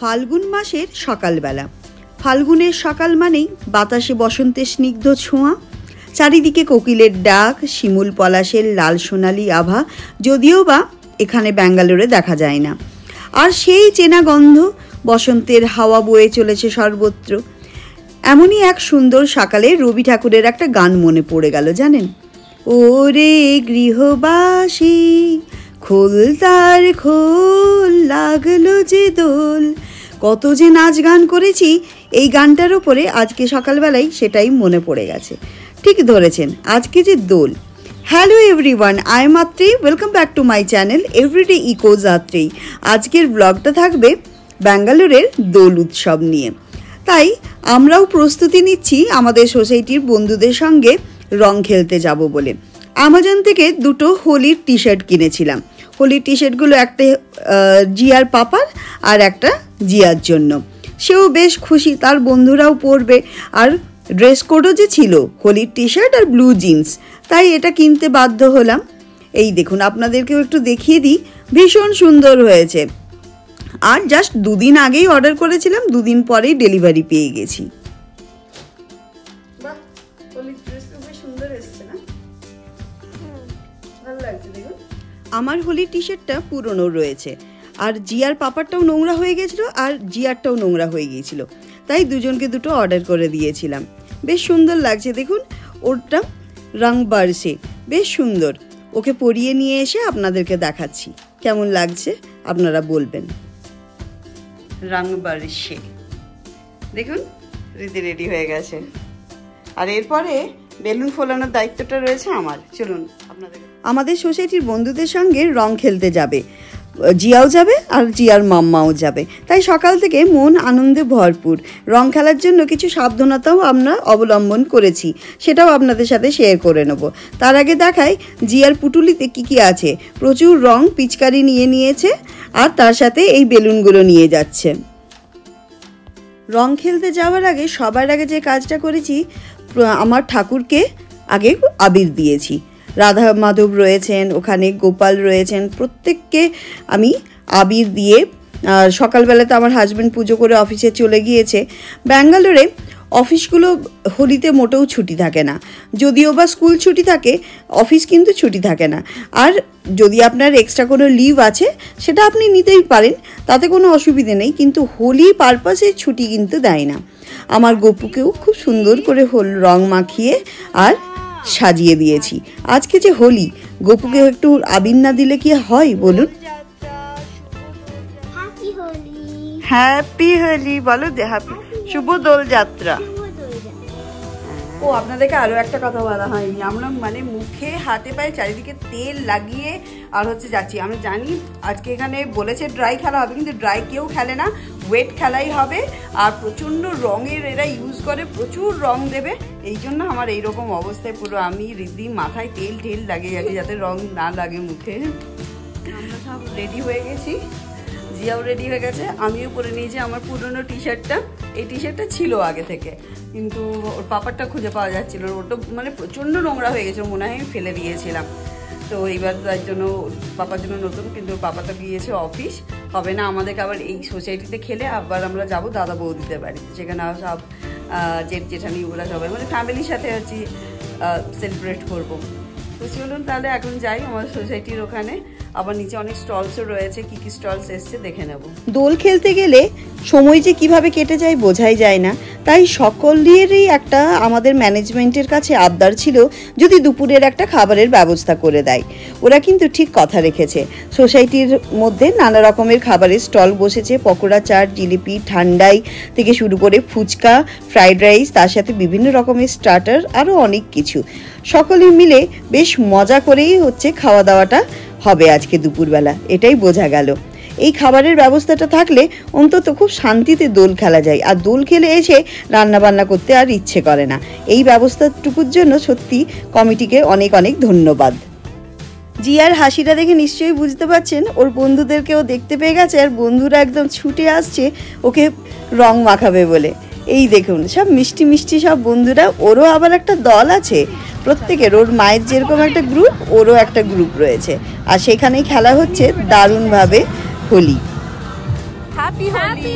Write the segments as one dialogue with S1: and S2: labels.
S1: ফাল্গুন মাসের সকালবেলা। ফাল্গুনের সকাল মানেই বাতাসে বসন্তের স্নিগ্ধ ছোঁয়া, চারিদিকে কোকিলের ডাক, শিমুল পলাশের লাল সোনালি আভা যদিও বা এখানে ব্যাঙ্গালোরে দেখা যায় না। আর সেই চেনা গন্ধ, বসন্তের হাওয়া বয়ে চলেছে সর্বত্র। এমনই এক সুন্দর সকালে রবি ঠাকুরের একটা গান মনে পড়ে গেল, জানেন? ওরে গৃহবাসী খোল তার খোল, লাগলো যে দোল। কত যে নাচ গান করেছি এই গানটার ওপরে, আজকে সকালবেলায় সেটাই মনে পড়ে গেছে। ঠিক ধরেছেন, আজকে যে Dol. Hello everyone, I am Atreyi, welcome back to my channel everyday echoes Atreyi. আজকের ব্লগটা থাকবে ব্যাঙ্গালোরের দোল উৎসব নিয়ে। তাই আমরাও প্রস্তুতি নিচ্ছি আমাদের সোসাইটির বন্ধুদের সঙ্গে রং খেলতে যাব বলে। অ্যামাজন থেকে দুটো হোলির টি শার্ট কিনেছিলাম। হোলির টি শার্টগুলো একটা জিয়ার পাপার আর একটা জিয়ার জন্য। সেও বেশ খুশি, তার বন্ধুরাও পরবে। আর ড্রেস কোডও যে ছিল হোলির টি শার্ট আর ব্লু জিন্স, তাই এটা কিনতে বাধ্য হলাম। এই দেখুন, আপনাদেরকেও একটু দেখিয়ে দিই, ভীষণ সুন্দর হয়েছে। আর জাস্ট দুদিন আগেই অর্ডার করেছিলাম, দুদিন পরেই ডেলিভারি পেয়ে গেছি। বাহ, হোলির ড্রেসটা বেশ সুন্দর এসেছে না? ভালো লাগছে দেখুন। আমার হোলির টি শার্টটা পুরনো রয়েছে, আর জিয়ার পাপারটাও নোংরা হয়ে গেছিলো আর জিয়ারটাও নোংরা হয়ে গিয়েছিল, তাই দুজনকে দুটো অর্ডার করে দিয়েছিলাম। বেশ সুন্দর লাগছে দেখুন, ওটা রং বারসে, বেশ সুন্দর। ওকে পরিয়ে নিয়ে এসে আপনাদেরকে দেখাচ্ছি কেমন লাগছে, আপনারা বলবেন। রং বারসে দেখুন, রীতি রেডি হয়ে গেছে। আর এরপরে বেলুন ফোলানোর দায়িত্বটা রয়েছে আমার। চলুন আপনাদের, আমাদের সোসাইটির বন্ধুদের সঙ্গে রং খেলতে যাবে, জিয়াও যাবে আর জিয়ার মাম্মাও যাবে। তাই সকাল থেকে মন আনন্দে ভরপুর। রং খেলার জন্য কিছু সাবধানতাও আমরা অবলম্বন করেছি, সেটাও আপনাদের সাথে শেয়ার করে নেব। তার আগে দেখাই জিয়ার পুটুলিতে কি কি আছে। প্রচুর রং পিচকারি নিয়ে নিয়েছে, আর তার সাথে এই বেলুনগুলো নিয়ে যাচ্ছে। রং খেলতে যাওয়ার আগে সবার আগে যে কাজটা করেছি, আমার ঠাকুরকে আগে আবির দিয়েছি। রাধা মাধব রয়েছেন ওখানে, গোপাল রয়েছেন, প্রত্যেককে আমি আবির দিয়ে। সকালবেলাতে আমার হাজব্যান্ড পুজো করে অফিসে চলে গিয়েছে। ব্যাঙ্গালোরে অফিসগুলো হোলিতে মোটেও ছুটি থাকে না, যদিও বা স্কুল ছুটি থাকে, অফিস কিন্তু ছুটি থাকে না। আর যদি আপনার এক্সট্রা কোনো লিভ আছে সেটা আপনি নিতেই পারেন, তাতে কোনো অসুবিধে নেই, কিন্তু হোলি পারপাসে ছুটি কিন্তু দেয় না। আমার গপুকেও খুব সুন্দর করে রং মাখিয়ে আর সাজিয়ে দিয়েছি। আজকে যে হোলি, গপুকে একটু আবির না দিলে কি হয় বলুন? হ্যাপি হোলি বলো, হ্যাপি শুভ দোল যাত্রা। ও, আপনাদেরকে আরো একটা কথা বলা হয়নি, আমরা মানে মুখে হাতে পায়ে চারিদিকে তেল লাগিয়ে আর যাচ্ছি। আমরা জানি আজকে এখানে বলেছে ড্রাই খেলা হবে, কিন্তু ড্রাই কেউ খেলে না, ওয়েট খেলাই হবে। আর প্রচণ্ড রঙের এরা ইউজ করে, প্রচুর রং দেবে। এই জন্য আমার এইরকম অবস্থায় পুরো আমি রীতি মাথায় তেল ঠেল লাগিয়ে যাচ্ছি যাতে রং না লাগে মুখে। আমরা সব রেডি হয়ে গেছি, জিয়াও রেডি হয়ে গেছে, আমিও পরে নিয়েছি আমার পুরনো টি শার্টটা। এই টি শার্টটা ছিল আগে থেকে, কিন্তু ওর পাপারটা খুঁজে পাওয়া যাচ্ছিল না, ওটা মানে প্রচণ্ড নোংরা হয়ে গেছে, মনে হয় আমি ফেলে দিয়েছিলাম। তো এইবার তার জন্য পাপার জন্য নতুন, কিন্তু পাপা তো গিয়েছে অফিস, হবে না আমাদেরকে আবার এই সোসাইটিতে খেলে আবার আমরা যাবো দাদা বৌদিদের বাড়িতে, সেখানে সব জেঠ জেঠানি ওরা সবাই মানে ফ্যামিলির সাথে সেলিব্রেট করবো। তো চলুন তাহলে এখন যাই আমার সোসাইটির ওখানে। আবার নিচে অনেক স্টলসও রয়েছে, কি কি স্টলস এসছে দেখে নেব। দোল খেলতে গেলে সময় যে কিভাবে কেটে যায় বোঝাই যায় না, তাই সকলেরই একটা আমাদের ম্যানেজমেন্টের কাছে আবদার ছিল যদি দুপুরের একটা খাবারের ব্যবস্থা করে দেয়। ওরা কিন্তু ঠিক কথা রেখেছে। সোসাইটির মধ্যে নানা রকমের খাবারের স্টল বসেছে, পকোড়া, চাট, জিলিপি, ঠান্ডাই থেকে শুরু করে ফুচকা, ফ্রাইড রাইস, তার সাথে বিভিন্ন রকমের স্টার্টার, আরও অনেক কিছু। সকলে মিলে বেশ মজা করেই খাওয়া দাওয়াটা হবে আজকে দুপুরবেলা, এটাই বোঝা গেল। এই খাবারের ব্যবস্থাটা থাকলে অন্তত খুব শান্তিতে দোল খেলা যায়, আর দোল খেলে এসে রান্না বান্না করতে আর ইচ্ছে করে না। এই ব্যবস্থাটুকুর জন্য সত্যি কমিটিকে অনেক অনেক ধন্যবাদ। জিয়ার হাসিটা দেখে নিশ্চয়ই বুঝতে পারছেন ওর বন্ধুদেরকেও দেখতে পেয়ে গেছে, আর বন্ধুরা একদম ছুটে আসছে ওকে রং মাখাবে বলে। এই দেখুন সব মিষ্টি মিষ্টি সব বন্ধুরা, ওরও আবার একটা দল আছে প্রত্যেকের। ওর মায়ের যেরকম একটা গ্রুপ, ওরও একটা গ্রুপ রয়েছে, আর সেখানেই খেলা হচ্ছে দারুণভাবে হোলি। Happy Holi,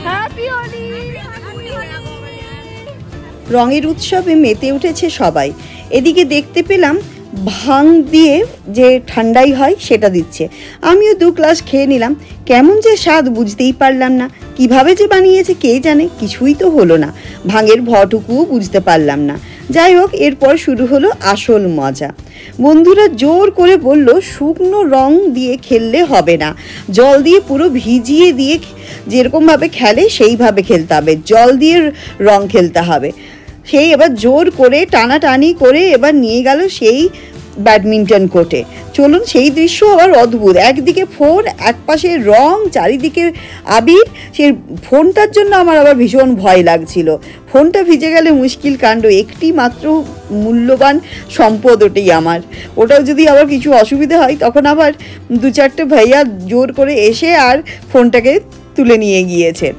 S1: happy Holi. রঙের উৎসবে মেতে উঠেছে সবাই। এদিকে দেখতে পেলাম ভাং দিয়ে যে ঠান্ডাই হয় সেটা দিচ্ছে। আমিও 2 গ্লাস খেয়ে নিলাম। কেমন যে স্বাদ বুঝতেই পারলাম না, কিভাবে যে বানিয়েছে কে জানে, কিছুই তো হলো না। ভাঙের ভটুকুও বুঝতে পারলাম না। যাই হোক, এরপর শুরু হলো আসল মজা। বন্ধুরা জোর করে বলল শুকনো রং দিয়ে খেললে হবে না, জল দিয়ে পুরো ভিজিয়ে দিয়ে যেরকমভাবে খেলে সেইভাবে খেলতে হবে, জল দিয়ে রং খেলতে হবে। সেই এবার জোর করে টানাটানি করে এবার নিয়ে গেল সেই ব্যাডমিন্টন কোর্টে। চলুন সেই দৃশ্য আবার অদ্ভুত, একদিকে ফোন, এক পাশে রং, চারিদিকে আবির। সেই ফোনটার জন্য আমার আবার ভীষণ ভয় লাগছিল, ফোনটা ভিজে গেলে মুশকিল কাণ্ড। একটি মাত্র মূল্যবান সম্পদ ওটাই আমার, ওটাও যদি আবার কিছু অসুবিধা হয় তখন আবার 2-4টে ভাইয়া জোর করে এসে আর ফোনটাকে তুলে নিয়ে গিয়েছে।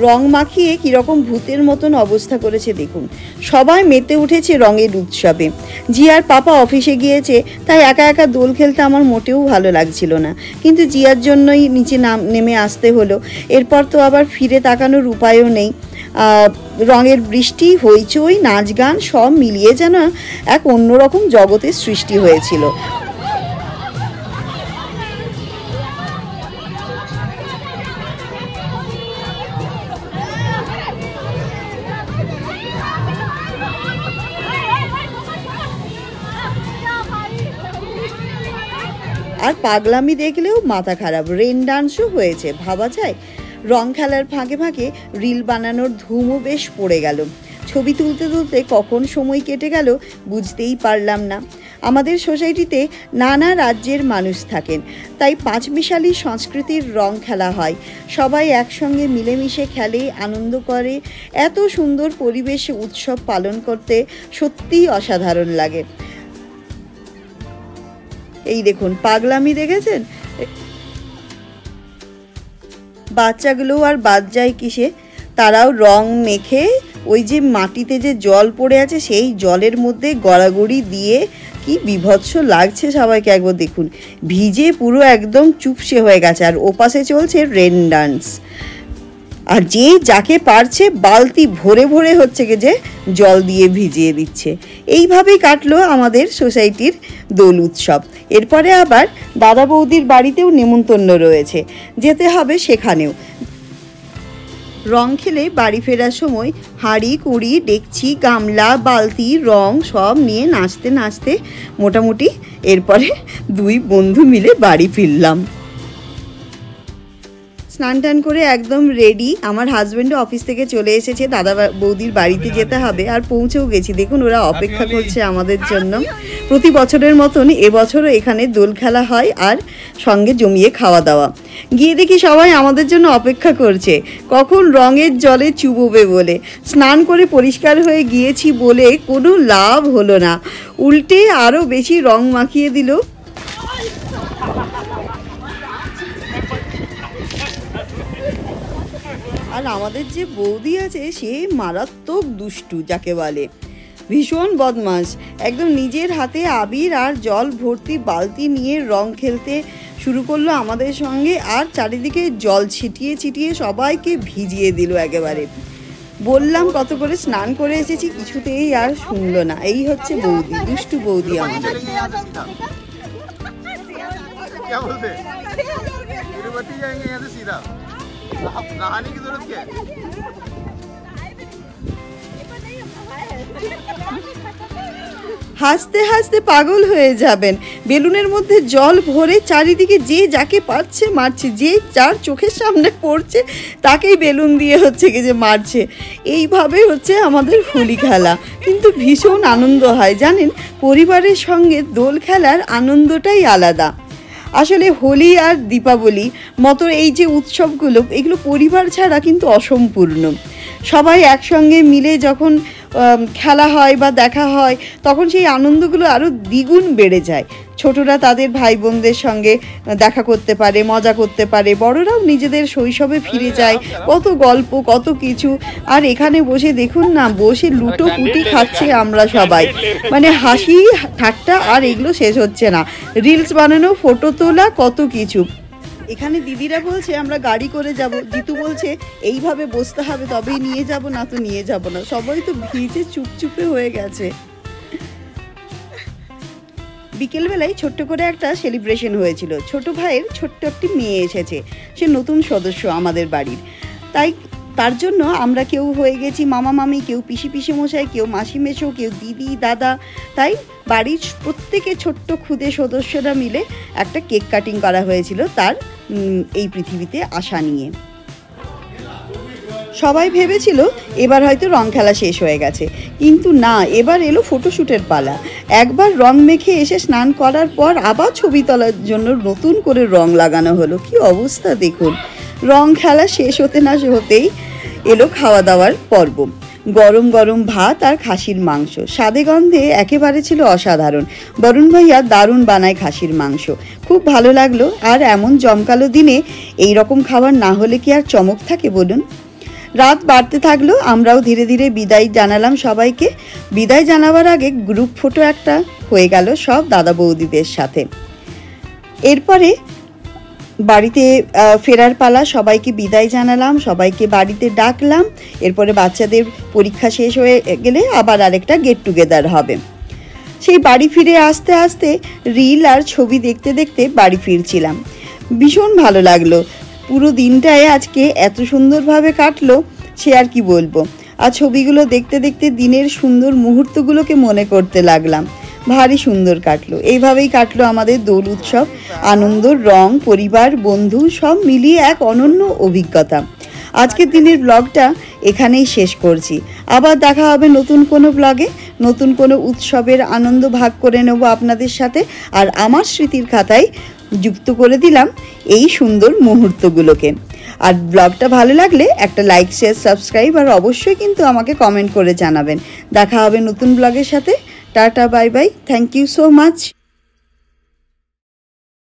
S1: রং মাখিয়ে কীরকম ভূতের মতন অবস্থা করেছে দেখুন। সবাই মেতে উঠেছে রঙের উৎসবে। জিয়ার পাপা অফিসে গিয়েছে, তাই একা একা দোল খেলতে আমার মোটেও ভালো লাগছিল না, কিন্তু জিয়ার জন্যই নিচে নেমে আসতে হলো। এরপর তো আবার ফিরে তাকানোর উপায়ও নেই। রঙের বৃষ্টি, হইচই, নাচ গান সব মিলিয়ে যেন এক অন্যরকম জগতের সৃষ্টি হয়েছিল। আর পাগলামি দেখলেও মাথা খারাপ, রেন ডান্সও হয়েছে, ভাবা যায়। রং খেলার ফাঁকে ফাঁকে রিল বানানোর ধুমও বেশ পড়ে গেল। ছবি তুলতে তুলতে কখন সময় কেটে গেল বুঝতেই পারলাম না। আমাদের সোসাইটিতে নানা রাজ্যের মানুষ থাকেন, তাই পাঁচমিশালি সংস্কৃতির রং খেলা হয়। সবাই একসঙ্গে মিলেমিশে খেলে, আনন্দ করে। এত সুন্দর পরিবেশে উৎসব পালন করতে সত্যিই অসাধারণ লাগে। এই দেখুন পাগলামি দেখেছেন, বাচ্চাগুলো আর বাদ যায় কিসে, তারাও রং মেখে ওই যে মাটিতে যে জল পড়ে আছে সেই জলের মধ্যে গড়াগড়ি দিয়ে কি বিভৎস লাগছে সবাইকে, একবার দেখুন। ভিজে পুরো একদম চুপসে হয়ে গেছে, আর ওপাশে চলছে রেন ডান্স। আর যে যাকে পারছে বালতি ভরে ভরে হচ্ছে কি যে জল দিয়ে ভিজিয়ে দিচ্ছে। এইভাবেই কাটলো আমাদের সোসাইটির দোল উৎসব। এরপরে আবার দাদা বৌদির বাড়িতেও নেমন্তন্ন রয়েছে, যেতে হবে সেখানেও। রং খেলে বাড়ি ফেরার সময় হাঁড়ি কুড়ি ডেকচি গামলা বালতি রং সব নিয়ে নাচতে নাচতে মোটামুটি এরপরে 2 বন্ধু মিলে বাড়ি ফিরলাম। স্নান টান করে একদম রেডি। আমার হাজব্যান্ডও অফিস থেকে চলে এসেছে, দাদা বৌদির বাড়িতে যেতে হবে, আর পৌঁছেও গেছি। দেখুন ওরা অপেক্ষা করছে আমাদের জন্য। প্রতি বছরের মতন এবছরও এখানে দোল খেলা হয় আর সঙ্গে জমিয়ে খাওয়া দাওয়া। গিয়ে দেখি সবাই আমাদের জন্য অপেক্ষা করছে কখন রঙের জলে চুবোবে বলে। স্নান করে পরিষ্কার হয়ে গিয়েছি বলে কোনো লাভ হলো না, উল্টে আরও বেশি রং মাখিয়ে দিল। আর আমাদের যে বৌদি আছে সে মারাত্মক দুষ্টু যাকে বলে, ভীষণ বদমাশ। একদম নিজের হাতে আবির আর জল ভর্তি বালতি নিয়ে রং খেলতে শুরু করলো আমাদের সঙ্গে, আর চারিদিকে জল ছিটিয়ে ছিটিয়ে সবাইকে ভিজিয়ে দিল একেবারে। বললাম কত করে স্নান করে এসেছি, কিছুতেই আর শুনলো না। এই হচ্ছে বৌদি, দুষ্টু বৌদি আমাদের। नहाने की जरूरत क्या है? হাসতে হাসতে পাগল হয়ে যাবেন। বেলুনের মধ্যে জল ভরে চারিদিকে যে যাকে পারছে মারছে, যে যার চোখের সামনে পড়ছে তাকেই বেলুন দিয়ে হচ্ছে কি যে মারছে। এইভাবে হচ্ছে আমাদের হোলি খেলা, কিন্তু ভীষণ আনন্দ হয় জানেন। পরিবারের সঙ্গে দোল খেলার আনন্দটাই আলাদা। আসলে হোলি আর দীপাবলি মতো এই যে উৎসবগুলো, এগুলো পরিবার ছাড়া কিন্তু অসম্পূর্ণ। সবাই একসঙ্গে মিলে যখন খেলা হয় বা দেখা হয় তখন সেই আনন্দগুলো আরও দ্বিগুণ বেড়ে যায়। ছোটরা তাদের ভাই বোনদের সঙ্গে দেখা করতে পারে, মজা করতে পারে, বড়রাও নিজেদের শৈশবে ফিরে যায়, কত গল্প কত কিছু। আর এখানে বসে দেখুন না, বসে লুটোপুটি খাচ্ছে আমরা সবাই, মানে হাসি ঠাট্টা আর এগুলো শেষ হচ্ছে না, রিলস বানানো, ফটো তোলা, কত কিছু। এখানে দিদিরা বলছে আমরা গাড়ি করে যাব, জিতু বলছে এইভাবে বসতে হবে তবেই নিয়ে যাব, না তো নিয়ে যাব না। সবাই তো ভিজে চুপচুপে হয়ে গেছে। বিকেলবেলায় ছোট্ট করে একটা সেলিব্রেশন হয়েছিল। ছোট ভাইয়ের ছোট্ট একটি মেয়ে এসেছে, সে নতুন সদস্য আমাদের বাড়ির। তার জন্য আমরা কেউ হয়ে গেছি মামা মামি, কেউ পিসি পিসিমশাই, কেউ মাসি মেশো, কেউ দিদি দাদা। তাই বাড়ির প্রত্যেকে ছোট্ট ক্ষুদে সদস্যরা মিলে একটা কেক কাটিং করা হয়েছিল তার এই পৃথিবীতে আসা নিয়ে। সবাই ভেবেছিল এবার হয়তো রং খেলা শেষ হয়ে গেছে, কিন্তু না, এবার এলো ফটোশ্যুটের পালা। একবার রং মেখে এসে স্নান করার পর আবার ছবি তোলার জন্য নতুন করে রং লাগানো হলো। কি অবস্থা দেখুন। রং খেলা শেষ হতে না হতেই এলো খাওয়া দাওয়ার পর্ব। গরম গরম ভাত আর খাসির মাংস, স্বাদে গন্ধে একেবারে ছিল অসাধারণ। বরুণ ভাইয়া দারুণ বানায় খাসির মাংস, খুব ভালো লাগলো। আর এমন জমকালো দিনে এই রকম খাবার না হলে কি আর চমক থাকে বলুন। রাত বাড়তে থাকলো, আমরাও ধীরে ধীরে বিদায় জানালাম সবাইকে। বিদায় জানাবার আগে গ্রুপ ফটো একটা হয়ে গেল সব দাদা বৌদিদের সাথে। এরপরে বাড়িতে ফেরার পালা, সবাইকে বিদায় জানালাম, সবাইকে বাড়িতে ডাকলাম। এরপরে বাচ্চাদের পরীক্ষা শেষ হয়ে গেলে আবার আরেকটা গেট টুগেদার হবে। সেই বাড়ি ফিরে আস্তে আস্তে রিল আর ছবি দেখতে দেখতে বাড়ি ফিরছিলাম। ভীষণ ভালো লাগলো। পুরো দিনটায় আজকে এত সুন্দরভাবে কাটলো, সে আর কি বলবো। আর ছবিগুলো দেখতে দেখতে দিনের সুন্দর মুহূর্তগুলোকে মনে করতে লাগলাম। ভারী সুন্দর কাটলো। এইভাবেই কাটলো আমাদের দোল উৎসব। আনন্দ, রং, পরিবার, বন্ধু সব মিলিয়ে এক অনন্য অভিজ্ঞতা। আজকের দিনের ব্লগটা এখানেই শেষ করছি। আবার দেখা হবে নতুন কোনো ব্লগে, নতুন কোনো উৎসবের আনন্দ ভাগ করে নেব আপনাদের সাথে। আর আমার স্মৃতির খাতায় যুক্ত করে দিলাম এই সুন্দর মুহূর্তগুলোকে। আর ব্লগটা ভালো লাগলে একটা লাইক, শেয়ার, সাবস্ক্রাইব আর অবশ্যই কিন্তু আমাকে কমেন্ট করে জানাবেন। দেখা হবে নতুন ব্লগের সাথে। Tata, bye bye, thank you so much.